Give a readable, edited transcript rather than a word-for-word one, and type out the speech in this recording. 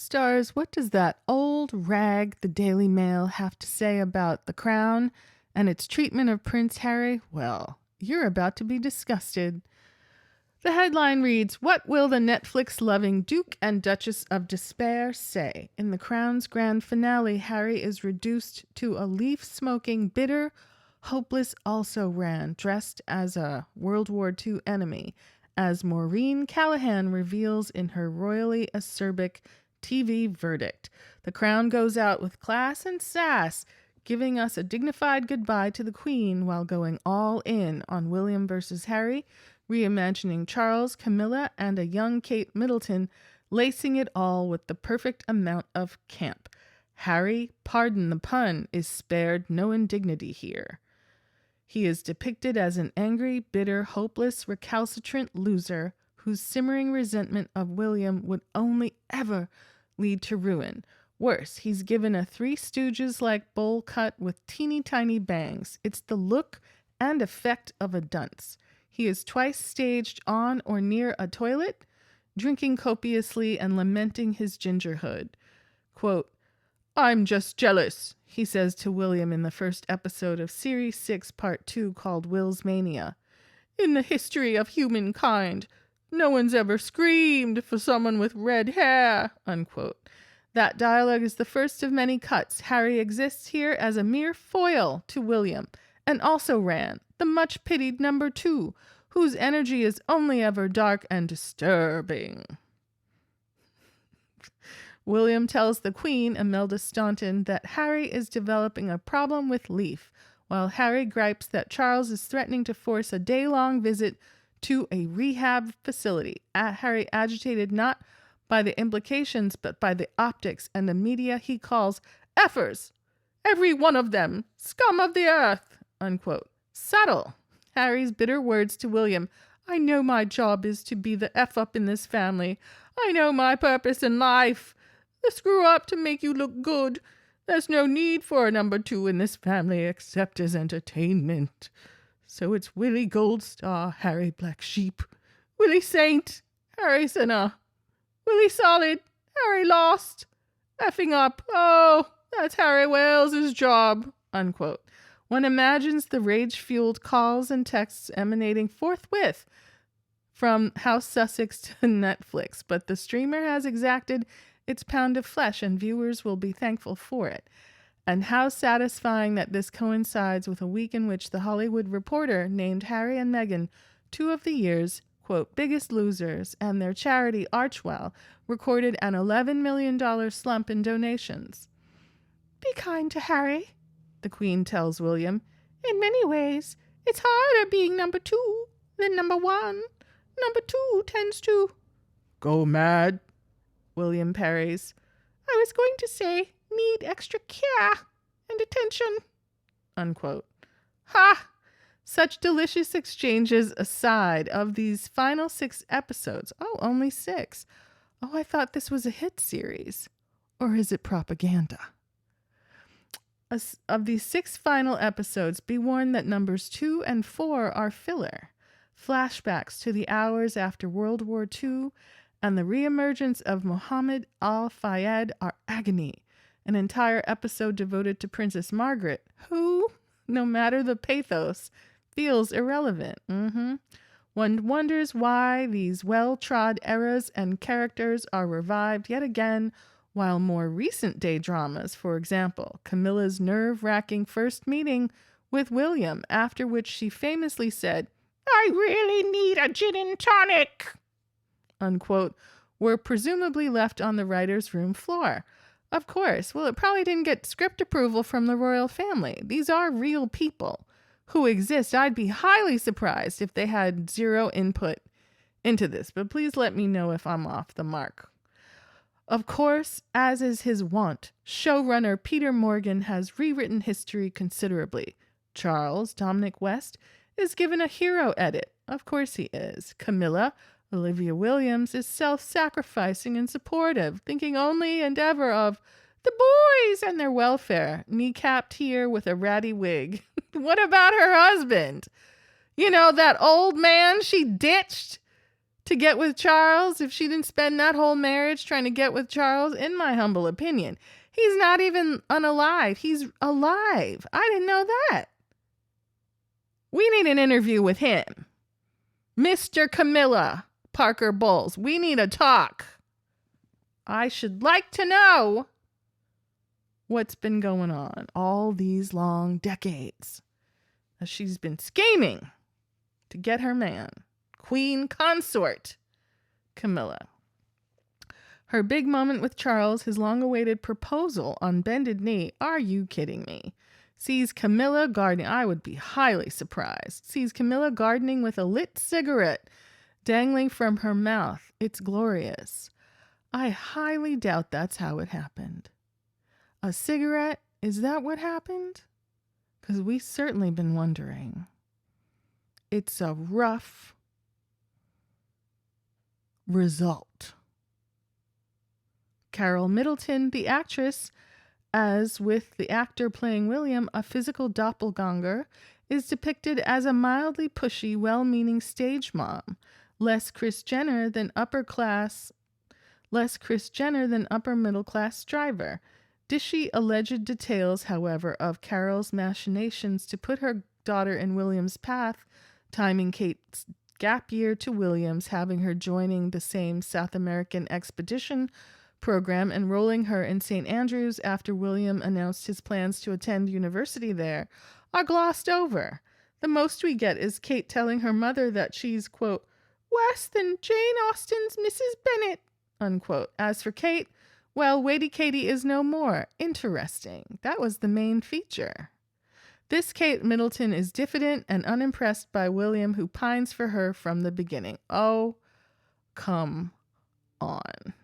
Stars, what does that old rag, the Daily Mail, have to say about The Crown and its treatment of Prince Harry? Well, you're about to be disgusted. The headline reads, "What will the Netflix-loving Duke and Duchess of Despair say? In The Crown's grand finale, Harry is reduced to a leaf-smoking, bitter, hopeless also-ran, dressed as a World War II enemy, as Maureen Callahan reveals in her royally acerbic TV verdict. The Crown goes out with class and sass, giving us a dignified goodbye to the Queen while going all in on William versus Harry, reimagining Charles, Camilla, and a young Kate Middleton, lacing it all with the perfect amount of camp. Harry, pardon the pun, is spared no indignity here. He is depicted as an angry, bitter, hopeless, recalcitrant loser whose simmering resentment of William would only ever lead to ruin. Worse, he's given a Three Stooges-like bowl cut with teeny tiny bangs. It's the look and effect of a dunce. He is twice staged on or near a toilet, drinking copiously and lamenting his gingerhood. Quote, "I'm just jealous," he says to William in the first episode of Series 6, Part 2, called Will's Mania. "In the history of humankind, no one's ever screamed for someone with red hair," unquote. That dialogue is the first of many cuts. Harry exists here as a mere foil to William, and also ran, the much-pitied number 2, whose energy is only ever dark and disturbing. William tells the Queen, Imelda Staunton, that Harry is developing a problem with Leaf, while Harry gripes that Charles is threatening to force a day-long visit to a rehab facility. Harry agitated not by the implications, but by the optics and the media he calls effers. Every one of them, scum of the earth, unquote. Subtle. Harry's bitter words to William, "I know my job is to be the F-up in this family. I know my purpose in life. The screw up to make you look good. There's no need for a number 2 in this family except as entertainment. So it's Willie Goldstar, Harry Black Sheep. Willie Saint, Harry Sinner. Willie Solid, Harry Lost. Effing up. Oh, that's Harry Wales's job," unquote. One imagines the rage-fueled calls and texts emanating forthwith from House Sussex to Netflix, but the streamer has exacted its pound of flesh, and viewers will be thankful for it. And how satisfying that this coincides with a week in which The Hollywood Reporter named Harry and Meghan 2 of the year's, quote, biggest losers, and their charity, Archwell, recorded an $11 million slump in donations. "Be kind to Harry," the Queen tells William. "In many ways, it's harder being number 2 than number 1. Number 2 tends to go mad," William parries. "I was going to say, need extra care and attention," unquote. Ha! Such delicious exchanges aside of these final 6 episodes. Oh, only 6. Oh, I thought this was a hit series. Or is it propaganda? Of these 6 final episodes, be warned that numbers 2 and 4 are filler. Flashbacks to the hours after World War II and the reemergence of Mohammed Al-Fayed are agony. An entire episode devoted to Princess Margaret, who, no matter the pathos, feels irrelevant. One wonders why these well-trod eras and characters are revived yet again, while more recent day dramas, for example, Camilla's nerve-wracking first meeting with William, after which she famously said, "I really need a gin and tonic," unquote, were presumably left on the writer's room floor. Of course. Well, it probably didn't get script approval from the royal family. These are real people who exist. I'd be highly surprised if they had 0 input into this, but please let me know if I'm off the mark. Of course, as is his wont, showrunner Peter Morgan has rewritten history considerably. Charles, Dominic West, is given a hero edit. Of course he is. Camilla, Olivia Williams, is self-sacrificing and supportive, thinking only and ever of the boys and their welfare, kneecapped here with a ratty wig. What about her husband? You know, that old man she ditched to get with Charles if she didn't spend that whole marriage trying to get with Charles? In my humble opinion, he's not even unalive. He's alive. I didn't know that. We need an interview with him. Mr. Camilla Parker Bowles, we need a talk. I should like to know what's been going on all these long decades as she's been scheming to get her man, Queen Consort Camilla. Her big moment with Charles, his long-awaited proposal on bended knee, are you kidding me? Sees Camilla gardening, I would be highly surprised. Sees Camilla gardening with a lit cigarette dangling from her mouth. It's glorious. I highly doubt that's how it happened. A cigarette, is that what happened? Because we've certainly been wondering. It's a rough result. Carol Middleton, the actress, as with the actor playing William, a physical doppelganger, is depicted as a mildly pushy, well-meaning stage mom, less Kris Jenner than upper middle class driver. Dishy alleged details, however, of Carol's machinations to put her daughter in William's path, timing Kate's gap year to William's, having her joining the same South American expedition program, enrolling her in St. Andrews after William announced his plans to attend university there, are glossed over. The most we get is Kate telling her mother that she's, quote, worse than Jane Austen's Mrs. Bennet, unquote. As for Kate, well, Waity Katie is no more. Interesting. That was the main feature. This Kate Middleton is diffident and unimpressed by William, who pines for her from the beginning. Oh, come on.